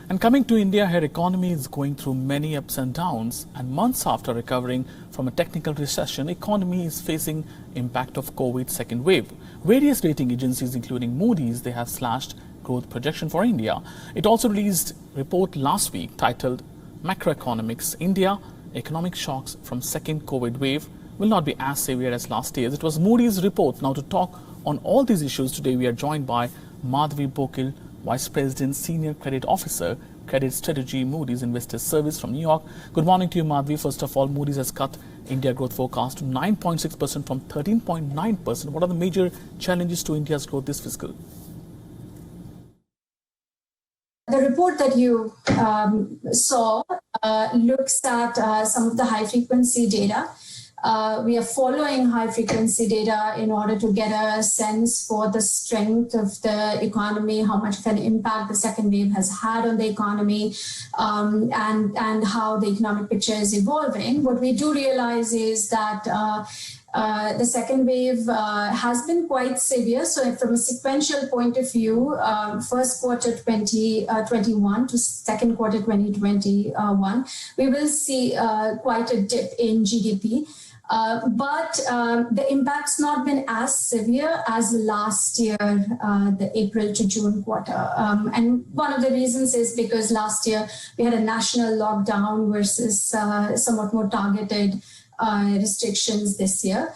And coming to India, her economy is going through many ups and downs, and months after recovering from a technical recession, economy is facing impact of COVID second wave. Various rating agencies, including Moody's, they have slashed growth projection for India. It also released a report last week titled Macroeconomics India, Economic Shocks from Second COVID Wave will not be as severe as last year's. It was Moody's report. Now to talk on all these issues today, we are joined by Madhavi Bokil, Vice President, Senior Credit Officer, Credit Strategy, Moody's Investor Service from New York. Good morning to you, Madhavi. First of all, Moody's has cut India growth forecast to 9.6% from 13.9%. What are the major challenges to India's growth this fiscal? The report that you saw looks at some of the high-frequency data. We are following high-frequency data in order to get a sense for the strength of the economy, how much of an impact the second wave has had on the economy, and how the economic picture is evolving. What we do realize is that the second wave has been quite severe. So from a sequential point of view, first quarter 2021 to second quarter 2021, we will see quite a dip in GDP. But the impact's not been as severe as last year, the April to June quarter. And one of the reasons is because last year we had a national lockdown versus somewhat more targeted restrictions this year.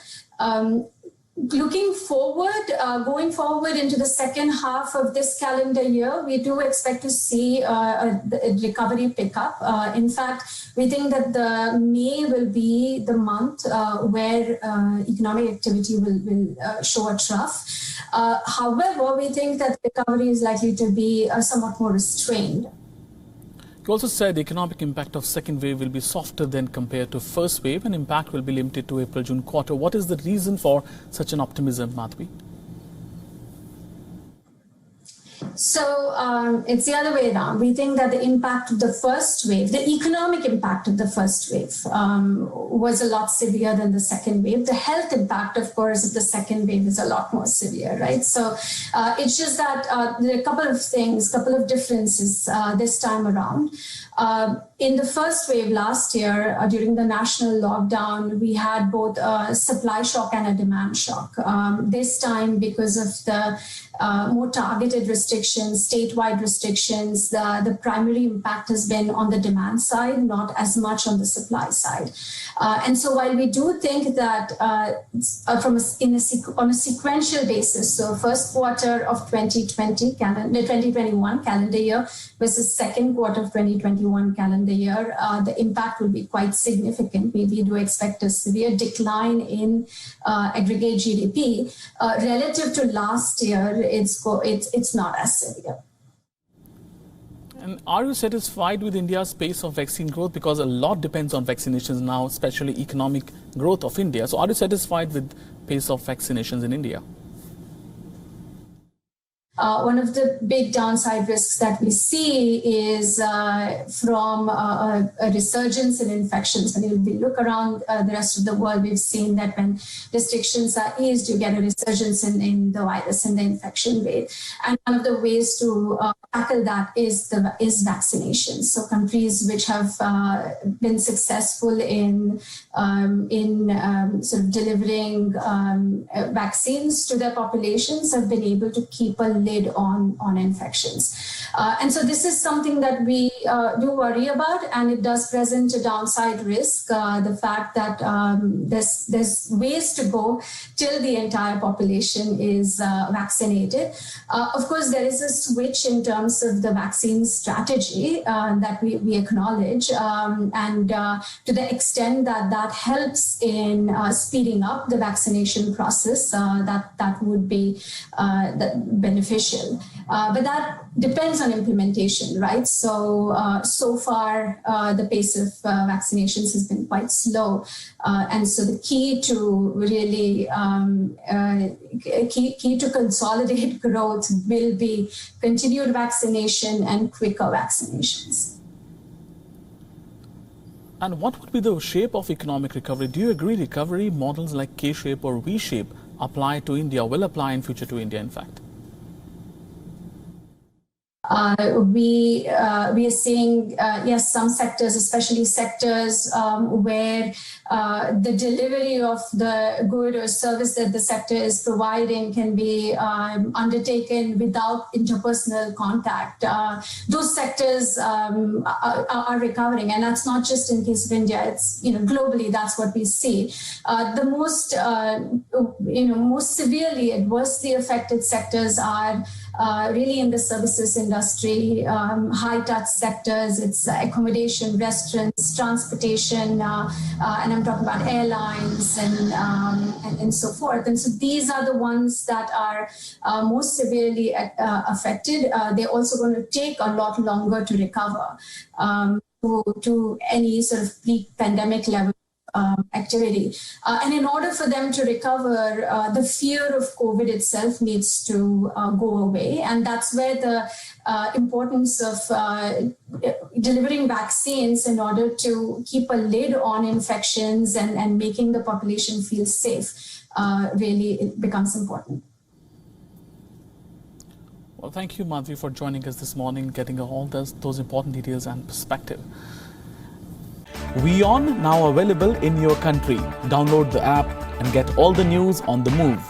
Looking forward, going forward into the second half of this calendar year, we do expect to see a recovery pickup. In fact, we think that the May will be the month where economic activity will show a trough. However, we think that the recovery is likely to be somewhat more restrained. You also said the economic impact of second wave will be softer than compared to first wave, and impact will be limited to April-June quarter. What is the reason for such an optimism, Madhavi? So it's the other way around. We think that the impact of the first wave, the economic impact of the first wave was a lot severe than the second wave. The health impact, of course, of the second wave is a lot more severe, right? So it's just that there are a couple of things, couple of differences this time around. In the first wave last year, during the national lockdown, we had both a supply shock and a demand shock. This time, because of the more targeted restrictions, statewide restrictions, the primary impact has been on the demand side, not as much on the supply side. And so while we do think that on a sequential basis, so first quarter of 2021 calendar year versus second quarter of 2021 calendar year, the impact will be quite significant. We do expect a severe decline in aggregate GDP. Relative to last year, it's not as severe. And are you satisfied with India's pace of vaccine growth? Because a lot depends on vaccinations now, especially economic growth of India. So are you satisfied with pace of vaccinations in India? One of the big downside risks that we see is from a resurgence in infections. When we look around the rest of the world, we've seen that when restrictions are eased, you get a resurgence in the virus and the infection rate. And one of the ways to tackle that is vaccination. So countries which have been successful in sort of delivering vaccines to their populations have been able to keep a lid on infections. And so this is something that we do worry about, and it does present a downside risk, the fact that there's ways to go till the entire population is vaccinated. Of course, there is a switch in terms of the vaccine strategy that we acknowledge, and to the extent that helps in speeding up the vaccination process, that would be beneficial. But that depends on implementation, right? So far, the pace of vaccinations has been quite slow. And so the key to really key to consolidate growth will be continued vaccination and quicker vaccinations. And what would be the shape of economic recovery? Do you agree recovery models like K-shape or V-shape apply to India, will apply in future to India, in fact? We are seeing, yes, some sectors, especially sectors where the delivery of the good or service that the sector is providing can be undertaken without interpersonal contact. Those sectors are recovering, and that's not just in case of India. It's globally that's what we see. The most most severely adversely affected sectors are really in the services industry, high-touch sectors. It's accommodation, restaurants, transportation, and I'm talking about airlines and so forth. And so these are the ones that are most severely affected. They're also going to take a lot longer to recover to any sort of pre-pandemic level activity. And in order for them to recover, the fear of COVID itself needs to go away. And that's where the importance of delivering vaccines in order to keep a lid on infections and making the population feel safe really it becomes important. Well, thank you, Madhavi, for joining us this morning, getting all those important details and perspective. WION now available in your country. Download the app and get all the news on the move.